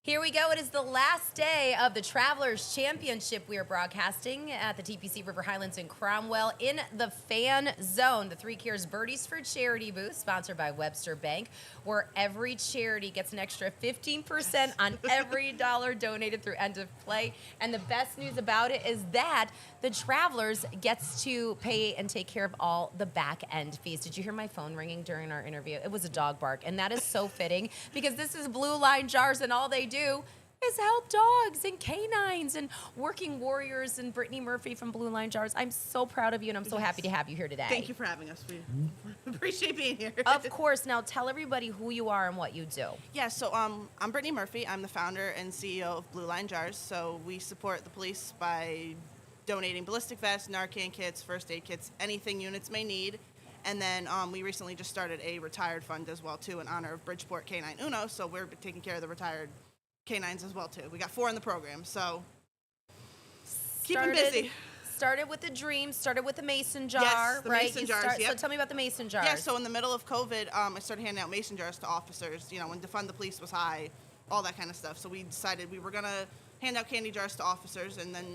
Here we go. It is the last day of the Travelers Championship. We are broadcasting at the TPC River Highlands in Cromwell in the Fan Zone. The Three Cares Birdies for Charity booth, sponsored by Webster Bank, where every charity gets an extra 15% on every dollar donated through end of play. And the best news about it is that the Travelers gets to pay and take care of all the back end fees. Did you hear my phone ringing during our interview? It was a dog bark, and that is so fitting because this is Blue Line Jars, and all they do is help dogs and canines and working warriors. And Brittany Murphy from Blue Line Jars, I'm so proud of you, and I'm so happy to have you here today. Thank you for having us. We appreciate being here. Of course. Now tell everybody who you are and what you do. Yeah, so I'm Brittany Murphy. I'm the founder and CEO of Blue Line Jars. So we support the police by donating ballistic vests, Narcan kits, first aid kits, anything units may need. And then we recently just started a retired fund as well, too, in honor of Bridgeport Canine Uno. So we're taking care of the retired canines as well, too. We got 4 in the program, so keep them busy. Started with the dream, started with the mason jar, yes, the right? Mason jars, yep. So tell me about the mason jars. Yeah, so in the middle of COVID, I started handing out mason jars to officers, you know, when defund the police was high, all that kind of stuff. So we decided we were going to hand out candy jars to officers, and then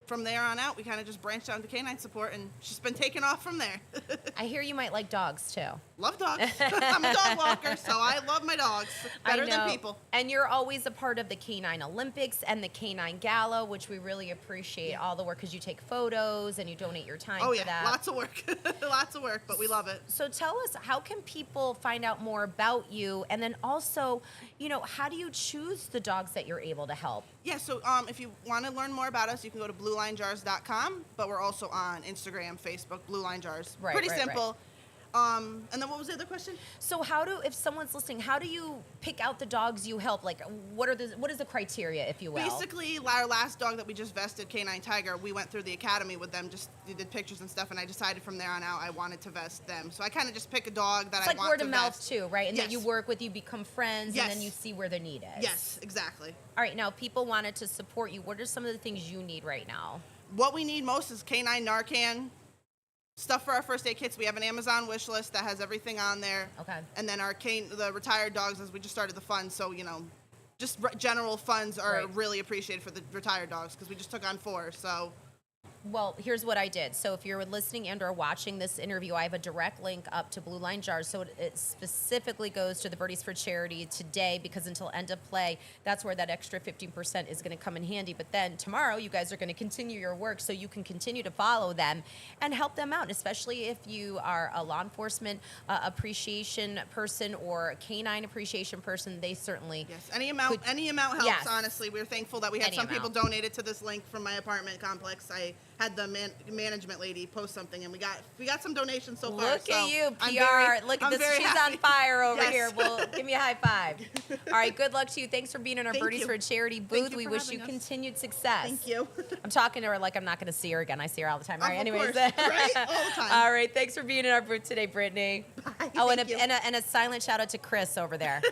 from there on out, we kind of just branched out into canine support, and she's been taking off from there. I hear you might like dogs, too. Love dogs. I'm a dog walker, so I love my dogs better than people. And you're always a part of the Canine Olympics and the Canine Gala, which we really appreciate all the work because you take photos and you donate your time for that. Lots of work. Lots of work, but we love it. So tell us, how can people find out more about you? And then also, you know, how do you choose the dogs that you're able to help? Yeah, so if you want to learn more about us, you can go to bluelinejars.com, but we're also on Instagram, Facebook, Blue Line Jars. Right, Pretty right, simple. right. And then what was the other question? So if someone's listening, how do you pick out the dogs you help? Like, what is the criteria, if you will? Basically, our last dog that we just vested, Canine Tiger, we went through the academy with them, just did pictures and stuff, and I decided from there on out I wanted to vest them. So I kind of just pick a dog that I want to vest. It's like word of mouth too, right? And yes. that you work with, you become friends, and then you see where the need is. Yes, exactly. All right, now, if people wanted to support you, what are some of the things you need right now? What we need most is canine Narcan, stuff for our first aid kits. We have an Amazon wish list that has everything on there. Okay. And then the retired dogs, as we just started the fund, so, you know, just general funds are really appreciated for the retired dogs because we just took on 4, so. Well, here's what I did. So if you're listening and or watching this interview, I have a direct link up to Blue Line Jars. So it specifically goes to the Birdies for Charity today because until end of play, that's where that extra 15% is going to come in handy. But then tomorrow, you guys are going to continue your work so you can continue to follow them and help them out, especially if you are a law enforcement appreciation person or a canine appreciation person. They certainly any amount helps. Yes. Honestly, we're thankful that we had some people donated to this link from my apartment complex. I had the management lady post something, and we got some donations so far. Look at you, PR. Look at this. She's on fire over here. Well, give me a high five. All right, good luck to you. Thanks for being in our Birdies for Charity booth. We wish you continued success. Thank you. I'm talking to her like I'm not going to see her again. I see her all the time. All right, anyways. Right? All the time. All right, thanks for being in our booth today, Brittany. Bye. Oh, and a silent shout out to Chris over there.